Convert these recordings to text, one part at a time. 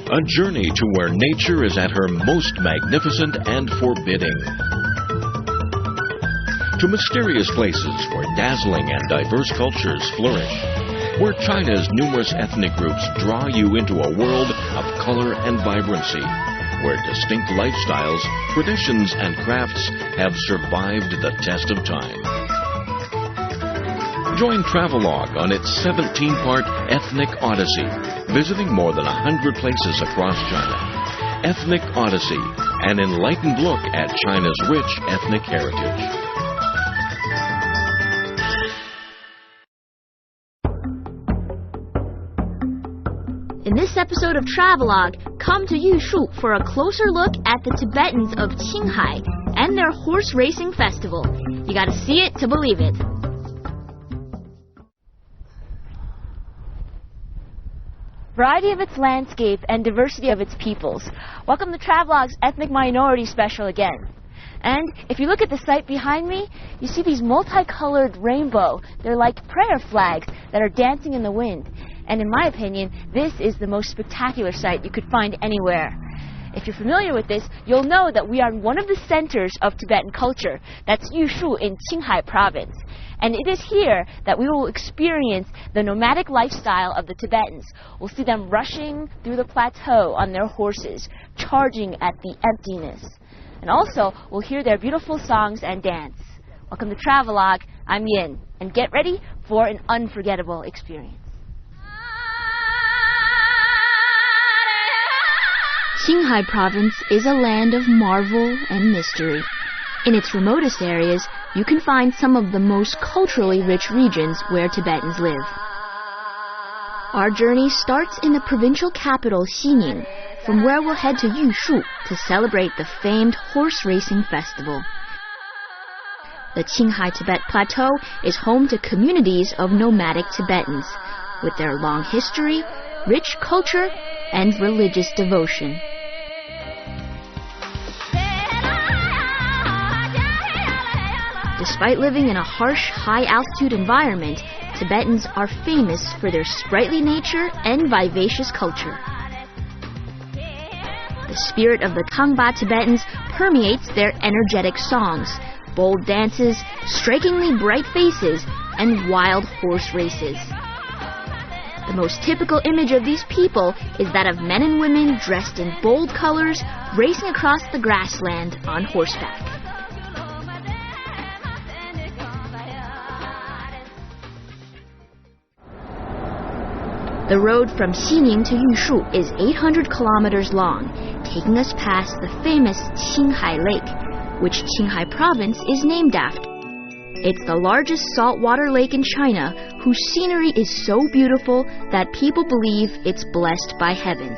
A journey to where nature is at her most magnificent and forbidding. To mysterious places where dazzling and diverse cultures flourish. Where China's numerous ethnic groups draw you into a world of color and vibrancy. Where distinct lifestyles, traditions, and crafts have survived the test of time. Join Travelogue on its 17-part ethnic odyssey, visiting more than 100 places across China. Ethnic Odyssey, an enlightened look at China's rich ethnic heritage. In this episode of Travelogue, come to Yushu for a closer look at the Tibetans of Qinghai and their horse racing festival. You gotta see it to believe it. Variety of its landscape and diversity of its peoples. Welcome to Travelogue's Ethnic Minority Special again. And if you look at the site behind me, you see these multicolored rainbow. They're like prayer flags that are dancing in the wind. And in my opinion, this is the most spectacular sight you could find anywhere. If you're familiar with this, you'll know that we are in one of the centers of Tibetan culture. That's Yushu in Qinghai province. And it is here that we will experience the nomadic lifestyle of the Tibetans. We'll see them rushing through the plateau on their horses, charging at the emptiness. And also, we'll hear their beautiful songs and dance. Welcome to Travelogue. I'm Yin. And get ready for an unforgettable experience. Qinghai province is a land of marvel and mystery. In its remotest areas, you can find some of the most culturally rich regions where Tibetans live. Our journey starts in the provincial capital Xining, from where we'll head to Yushu to celebrate the famed horse racing festival. The Qinghai Tibet Plateau is home to communities of nomadic Tibetans, with their long history, rich culture, and religious devotion. Despite living in a harsh, high-altitude environment, Tibetans are famous for their sprightly nature and vivacious culture. The spirit of the Tangba Tibetans permeates their energetic songs, bold dances, strikingly bright faces, and wild horse races. The most typical image of these people is that of men and women dressed in bold colors, racing across the grassland on horseback. The road from Xining to Yushu is 800 kilometers long, taking us past the famous Qinghai Lake, which Qinghai province is named after. It's the largest saltwater lake in China, whose scenery is so beautiful that people believe it's blessed by heaven.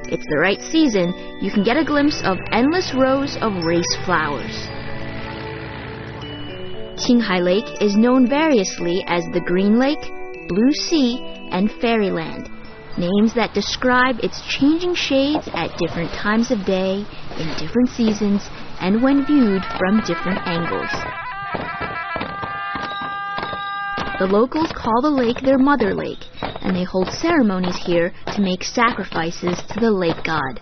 It's the right season, you can get a glimpse of endless rows of race flowers. Qinghai Lake is known variously as the Green Lake, Blue Sea, and Fairyland, names that describe its changing shades at different times of day, in different seasons, and when viewed from different angles. The locals call the lake their mother lake, and they hold ceremonies here to make sacrifices to the lake god.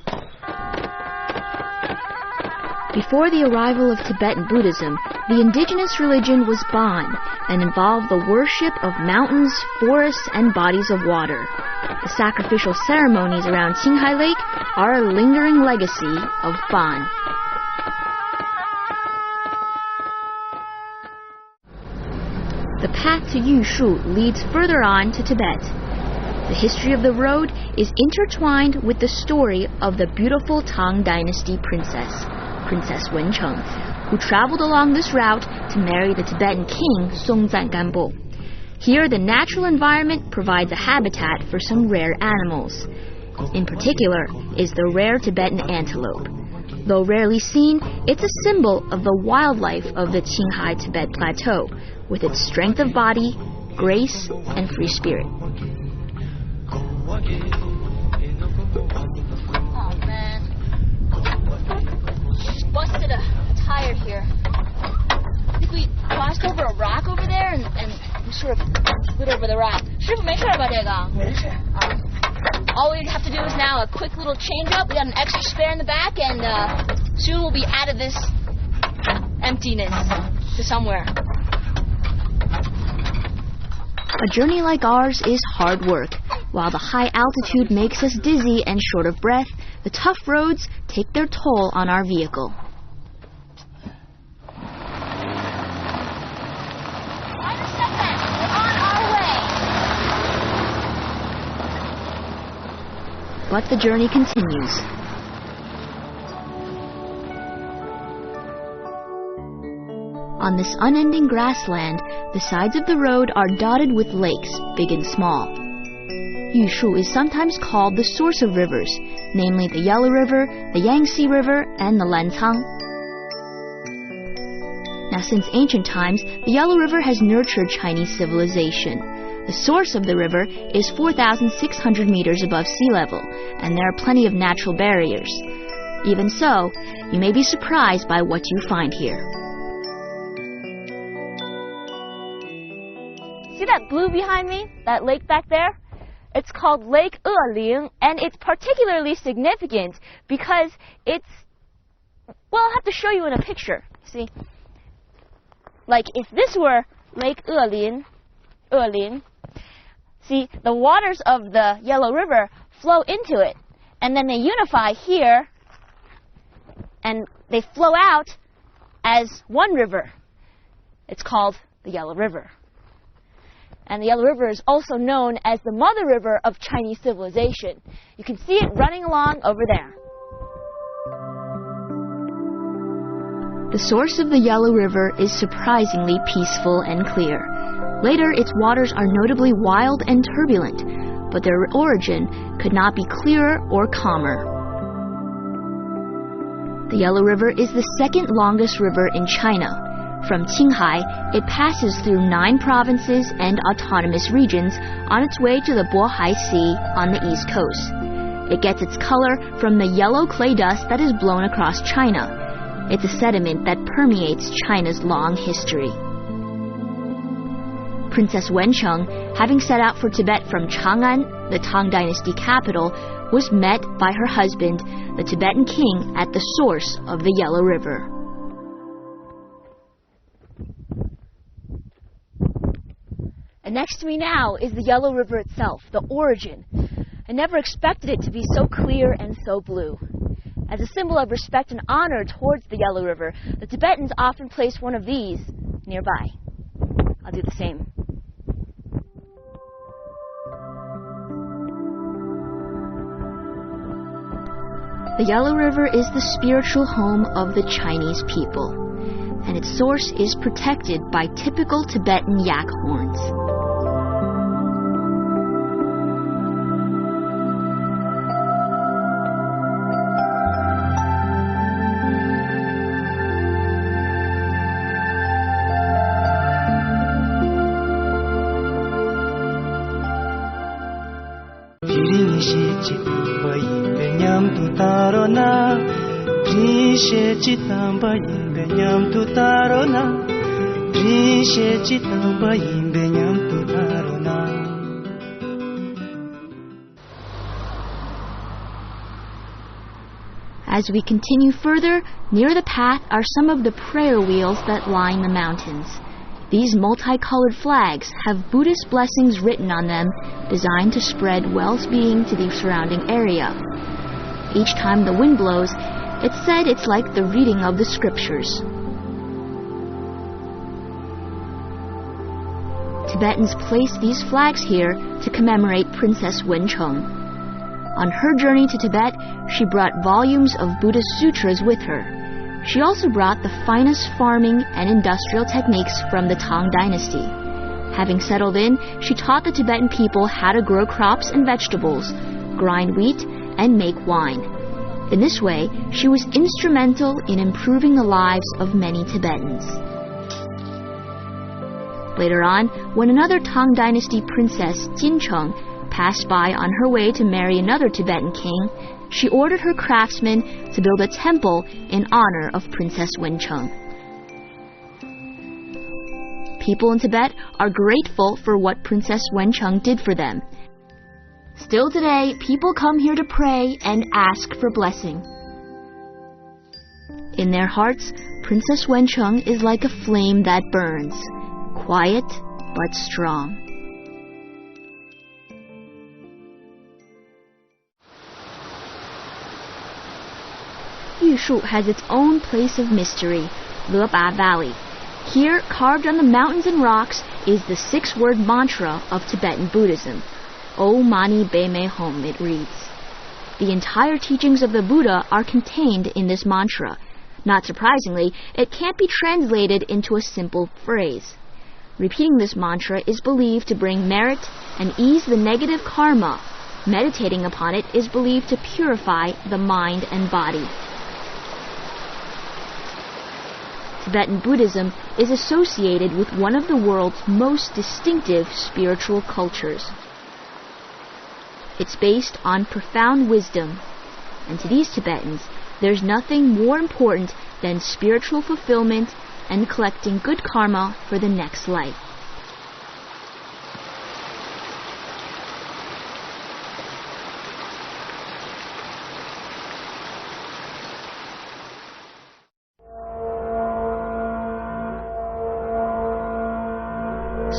Before the arrival of Tibetan Buddhism, the indigenous religion was Bon and involved the worship of mountains, forests, and bodies of water. The sacrificial ceremonies around Qinghai Lake are a lingering legacy of Bon. The path to Yushu leads further on to Tibet. The history of the road is intertwined with the story of the beautiful Tang Dynasty princess, Princess Wencheng, who traveled along this route to marry the Tibetan king Songtsen Gampo. Here, the natural environment provides a habitat for some rare animals. In particular is the rare Tibetan antelope. Though rarely seen, it's a symbol of the wildlife of the Qinghai Tibet Plateau, with its strength of body, grace, and free spirit. Oh man, just busted a tire here. I think we crossed over a rock over there and we sort of slid over the rock. 师傅没事吧这个？没事。All we have to do is now a quick little change up. We got an extra spare in the back, and soon we'll be out of this emptiness to somewhere. A journey like ours is hard work. While the high altitude makes us dizzy and short of breath, the tough roads take their toll on our vehicle. But the journey continues. On this unending grassland, the sides of the road are dotted with lakes, big and small. Yushu is sometimes called the source of rivers, namely the Yellow River, the Yangtze River, and the Lancang. Now, since ancient times, the Yellow River has nurtured Chinese civilization. The source of the river is 4,600 meters above sea level, and there are plenty of natural barriers. Even so, you may be surprised by what you find here. See that blue behind me? That lake back there? It's called Lake Eling, and it's particularly significant because it's... Well, I'll have to show you in a picture. See? Like, if this were Lake Eling, see, the waters of the Yellow River flow into it, and then they unify here, and they flow out as one river. It's called the Yellow River. And the Yellow River is also known as the mother river of Chinese civilization. You can see it running along over there. The source of the Yellow River is surprisingly peaceful and clear. Later, its waters are notably wild and turbulent, but their origin could not be clearer or calmer. The Yellow River is the second longest river in China. From Qinghai, it passes through 9 provinces and autonomous regions on its way to the Bohai Sea on the east coast. It gets its color from the yellow clay dust that is blown across China. It's a sediment that permeates China's long history. Princess Wencheng, having set out for Tibet from Chang'an, the Tang Dynasty capital, was met by her husband, the Tibetan king, at the source of the Yellow River. And next to me now is the Yellow River itself, the origin. I never expected it to be so clear and so blue. As a symbol of respect and honor towards the Yellow River, the Tibetans often place one of these nearby. I'll do the same. The Yellow River is the spiritual home of the Chinese people, and its source is protected by typical Tibetan yak horns. As we continue further, near the path are some of the prayer wheels that line the mountains. These multicolored flags have Buddhist blessings written on them, designed to spread well-being to the surrounding area. Each time the wind blows, it's said it's like the reading of the scriptures. Tibetans placed these flags here to commemorate Princess Wencheng. On her journey to Tibet, she brought volumes of Buddhist sutras with her. She also brought the finest farming and industrial techniques from the Tang Dynasty. Having settled in, she taught the Tibetan people how to grow crops and vegetables, grind wheat, and make wine. In this way, she was instrumental in improving the lives of many Tibetans. Later on, when another Tang Dynasty princess, Jincheng, passed by on her way to marry another Tibetan king, she ordered her craftsmen to build a temple in honor of Princess Wencheng. People in Tibet are grateful for what Princess Wencheng did for them. Still today, people come here to pray and ask for blessing. In their hearts, Princess Wencheng is like a flame that burns, quiet but strong. Yushu has its own place of mystery, Leba Valley. Here, carved on the mountains and rocks, is the 6-word mantra of Tibetan Buddhism. O Mani Padme Hum, it reads. The entire teachings of the Buddha are contained in this mantra. Not surprisingly, it can't be translated into a simple phrase. Repeating this mantra is believed to bring merit and ease the negative karma. Meditating upon it is believed to purify the mind and body. Tibetan Buddhism is associated with one of the world's most distinctive spiritual cultures. It's based on profound wisdom, and to these Tibetans, there's nothing more important than spiritual fulfillment and collecting good karma for the next life.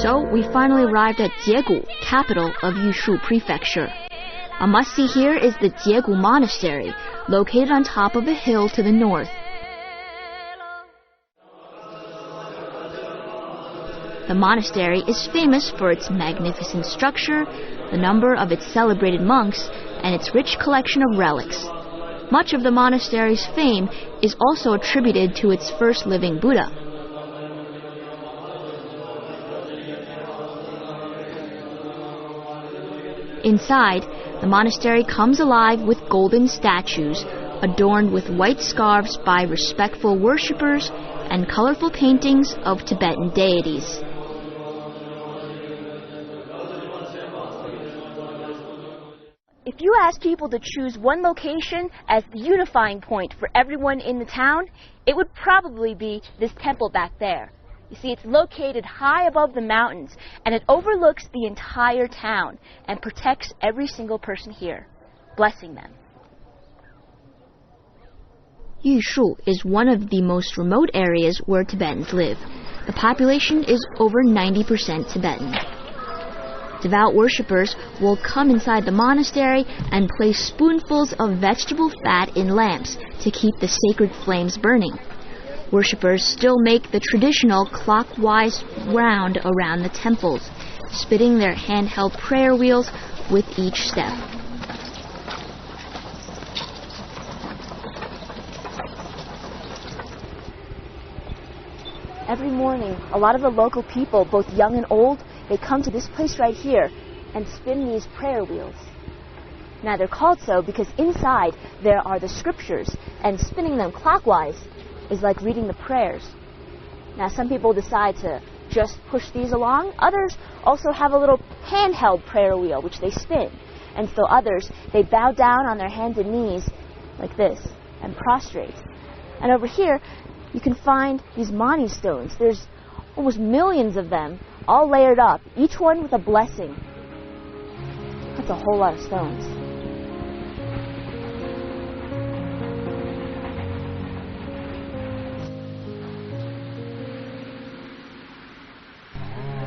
So we finally arrived at Jiegu, capital of Yushu Prefecture. A must-see here is the Jiegu Monastery, located on top of a hill to the north. The monastery is famous for its magnificent structure, the number of its celebrated monks, and its rich collection of relics. Much of the monastery's fame is also attributed to its first living Buddha. Inside, the monastery comes alive with golden statues, adorned with white scarves by respectful worshippers, and colorful paintings of Tibetan deities. If you ask people to choose one location as the unifying point for everyone in the town, it would probably be this temple back there. You see, it's located high above the mountains, and it overlooks the entire town and protects every single person here, blessing them. Yushu is one of the most remote areas where Tibetans live. The population is over 90% Tibetan. Devout worshippers will come inside the monastery and place spoonfuls of vegetable fat in lamps to keep the sacred flames burning. Worshippers still make the traditional clockwise round around the temples, spinning their handheld prayer wheels with each step. Every morning, a lot of the local people, both young and old, they come to this place right here and spin these prayer wheels. Now they're called so because inside there are the scriptures, and spinning them clockwise is like reading the prayers. Now some people decide to just push these along. Others also have a little handheld prayer wheel which they spin. And so others, they bow down on their hands and knees like this and prostrate. And over here, you can find these mani stones. There's almost millions of them, all layered up, each one with a blessing. That's a whole lot of stones.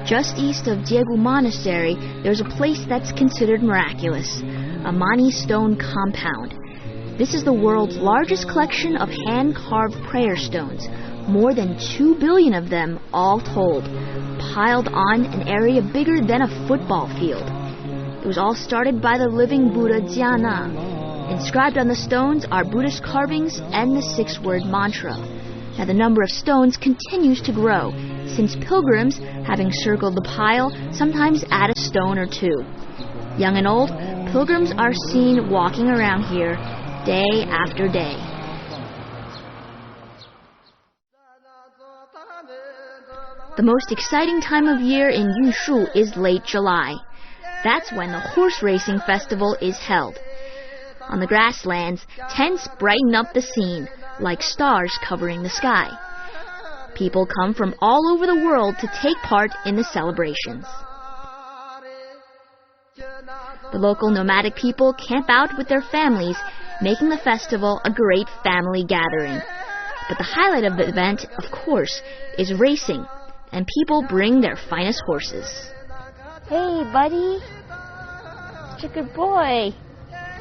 Just east of Jiegu Monastery, there's a place that's considered miraculous, a Mani stone compound. This is the world's largest collection of hand-carved prayer stones, more than 2 billion of them all told, piled on an area bigger than a football field. It was all started by the living Buddha Dhyana. Inscribed on the stones are Buddhist carvings and the 6-word mantra. Now the number of stones continues to grow, since pilgrims, having circled the pile, sometimes add a stone or two. Young and old, pilgrims are seen walking around here, day after day. The most exciting time of year in Yushu is late July. That's when the horse racing festival is held. On the grasslands, tents brighten up the scene, like stars covering the sky. People come from all over the world to take part in the celebrations. The local nomadic people camp out with their families, making the festival a great family gathering. But the highlight of the event, of course, is racing, and people bring their finest horses. Hey, buddy. Such a good boy.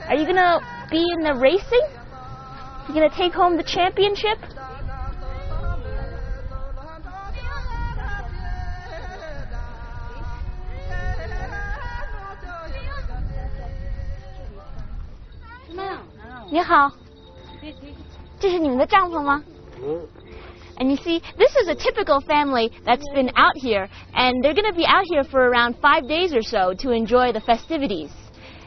Are you gonna be in the racing? You gonna take home the championship? You好. 这是你们的帐篷吗? And you see, this is a typical family that's been out here, and they're going to be out here for around 5 days or so to enjoy the festivities.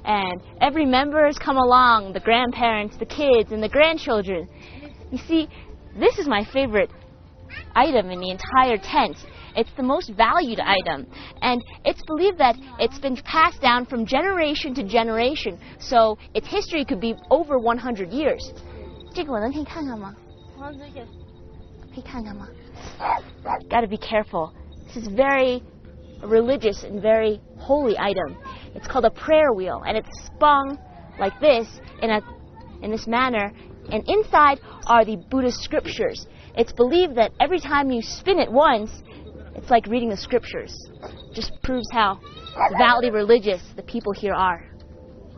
And every member has come along, the grandparents, the kids, and the grandchildren. You see, this is my favorite item in the entire tent. It's the most valued item, and it's believed that it's been passed down from generation to generation, so its history could be over 100 years. 这个我能可以看看吗? 可以看看吗? Gotta be careful. This is very religious and very holy item. It's called a prayer wheel, and it's spun like this in this manner, and inside are the Buddhist scriptures. It's believed that every time you spin it once, it's like reading the scriptures. Just proves how devoutly religious the people here are,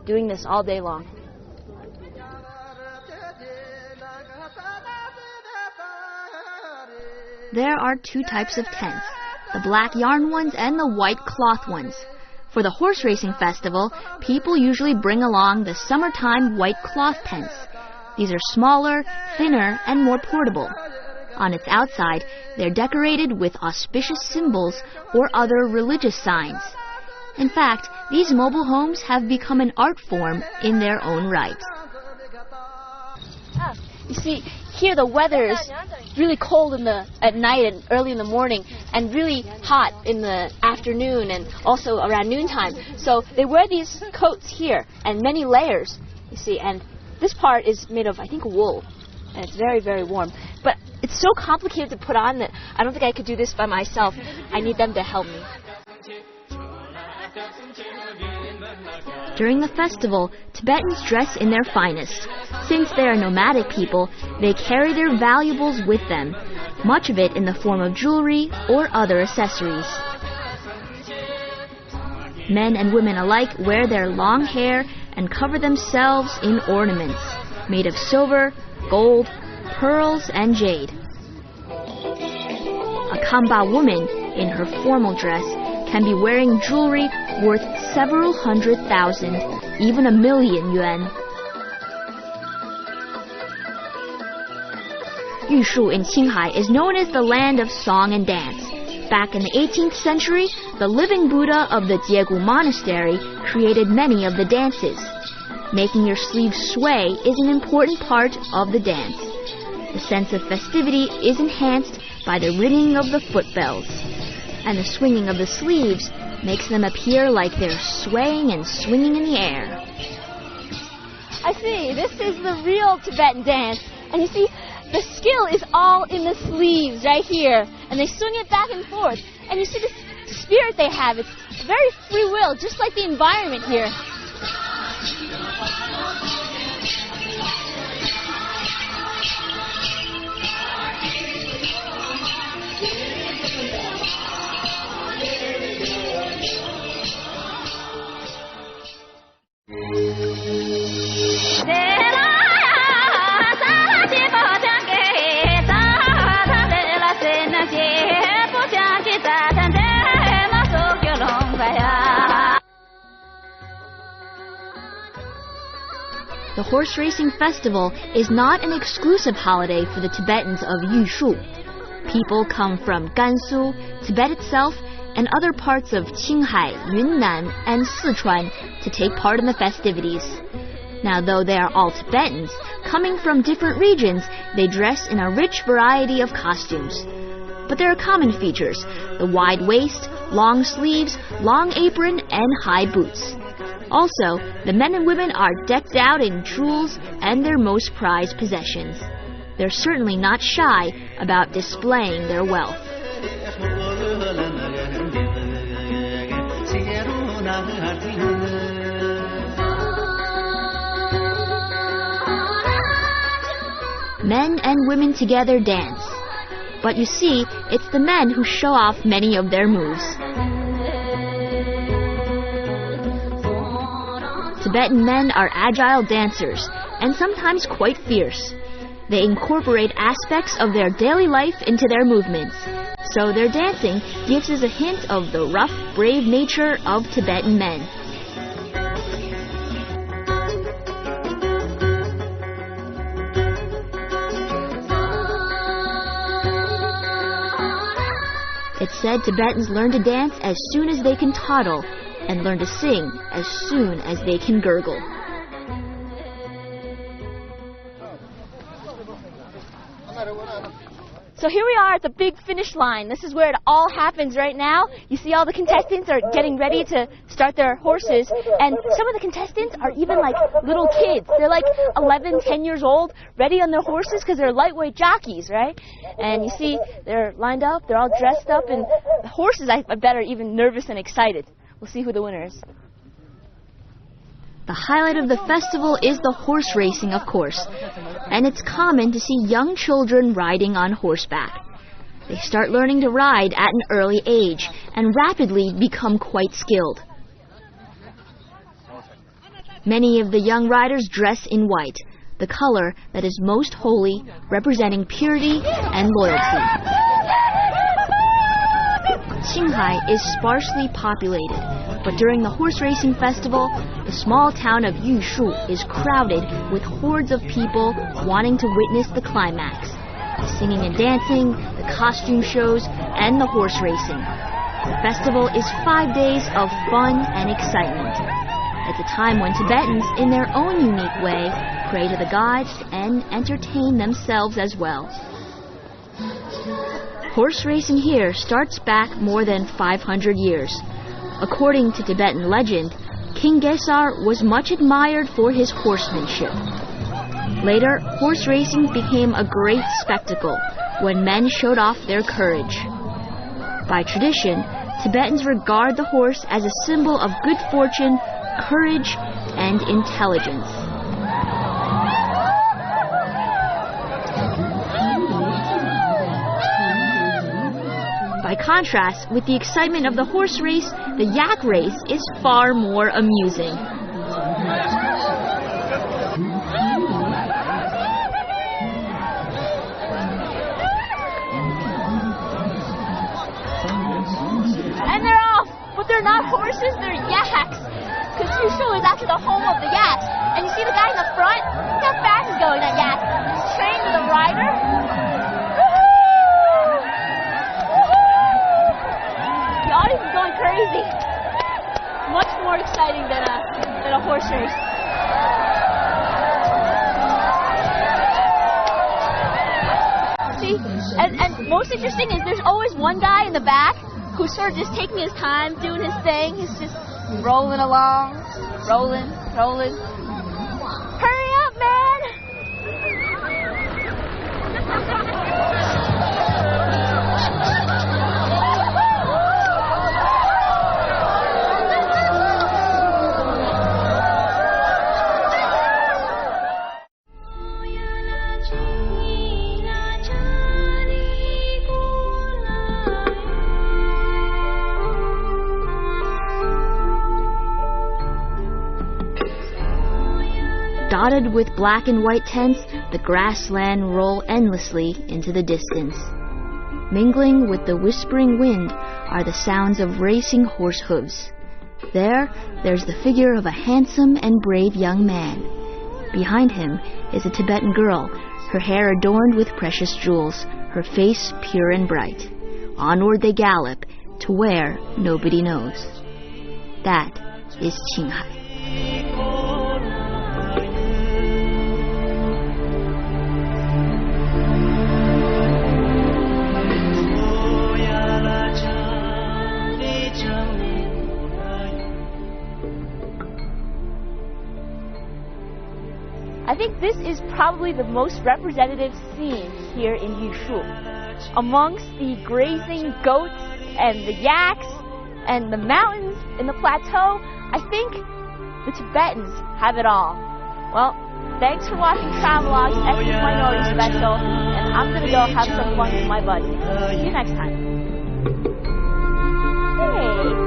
doing this all day long. There are two types of tents, the black yarn ones and the white cloth ones. For the horse racing festival, people usually bring along the summertime white cloth tents. These are smaller, thinner, and more portable. On its outside, they're decorated with auspicious symbols or other religious signs. In fact, these mobile homes have become an art form in their own right. You see, here the weather is really cold at night and early in the morning, and really hot in the afternoon and also around noontime. So they wear these coats here and many layers, you see, and this part is made of, I think, wool, and it's very, very warm. But it's so complicated to put on that I don't think I could do this by myself. I need them to help me. During the festival, Tibetans dress in their finest. Since they are nomadic people, they carry their valuables with them, much of it in the form of jewelry or other accessories. Men and women alike wear their long hair and cover themselves in ornaments made of silver, gold, pearls, and jade. A Kamba woman, in her formal dress, can be wearing jewelry worth several 100,000, even 1,000,000 yuan. Yushu in Qinghai is known as the land of song and dance. Back in the 18th century, the living Buddha of the Jiegu Monastery created many of the dances. Making your sleeves sway is an important part of the dance. The sense of festivity is enhanced by the ringing of the foot bells, and the swinging of the sleeves makes them appear like they're swaying and swinging in the air. I see, this is the real Tibetan dance, and you see, the skill is all in the sleeves right here, and they swing it back and forth, and you see the spirit they have. It's very free will, just like the environment here. The horse racing festival is not an exclusive holiday for the Tibetans of Yushu. People come from Gansu, Tibet itself, and other parts of Qinghai, Yunnan, and Sichuan to take part in the festivities. Now, though they are all Tibetans, coming from different regions, they dress in a rich variety of costumes. But there are common features: the wide waist, long sleeves, long apron, and high boots. Also, the men and women are decked out in jewels and their most prized possessions. They're certainly not shy about displaying their wealth. Men and women together dance. But you see, it's the men who show off many of their moves. Tibetan men are agile dancers and sometimes quite fierce. They incorporate aspects of their daily life into their movements, so their dancing gives us a hint of the rough, brave nature of Tibetan men. It's said Tibetans learn to dance as soon as they can toddle, and learn to sing as soon as they can gurgle. So here we are at the big finish line. This is where it all happens right now. You see all the contestants are getting ready to start their horses, and some of the contestants are even like little kids. They're like 11, 10 years old, ready on their horses because they're lightweight jockeys, right? And you see they're lined up, they're all dressed up, and the horses, I bet, are even nervous and excited. We'll see who the winner is. The highlight of the festival is the horse racing, of course, and it's common to see young children riding on horseback. They start learning to ride at an early age and rapidly become quite skilled. Many of the young riders dress in white, the color that is most holy, representing purity and loyalty. Qinghai is sparsely populated, but during the horse racing festival, the small town of Yushu is crowded with hordes of people wanting to witness the climax: the singing and dancing, the costume shows, and the horse racing. The festival is 5 days of fun and excitement. It's a time when Tibetans, in their own unique way, pray to the gods and entertain themselves as well. Horse racing here starts back more than 500 years. According to Tibetan legend, King Gesar was much admired for his horsemanship. Later, horse racing became a great spectacle when men showed off their courage. By tradition, Tibetans regard the horse as a symbol of good fortune, courage, and intelligence. By contrast, with the excitement of the horse race, the yak race is far more amusing. And they're off, but they're not horses, they're yaks. Because Yushu is actually the home of the yaks. And you see the guy in the front? Look how fast he's going, that yak. He's trained with a rider. The audience is going crazy. Much more exciting than a horse race. See, and most interesting is there's always one guy in the back who's sort of just taking his time, doing his thing. He's just rolling along, rolling. Hurry up, man! Dotted with black and white tents, the grassland roll endlessly into the distance. Mingling with the whispering wind are the sounds of racing horse hooves. There's the figure of a handsome and brave young man. Behind him is a Tibetan girl, her hair adorned with precious jewels, her face pure and bright. Onward they gallop, to where nobody knows. That is Qinghai. think this is probably the most representative scene here in Yushu. Amongst the grazing goats and the yaks and the mountains in the plateau, I think the Tibetans have it all. Well, thanks for watching Travelogue's Ethnic Minority Special, and I'm gonna go have some fun with my buddies. See you next time. Hey!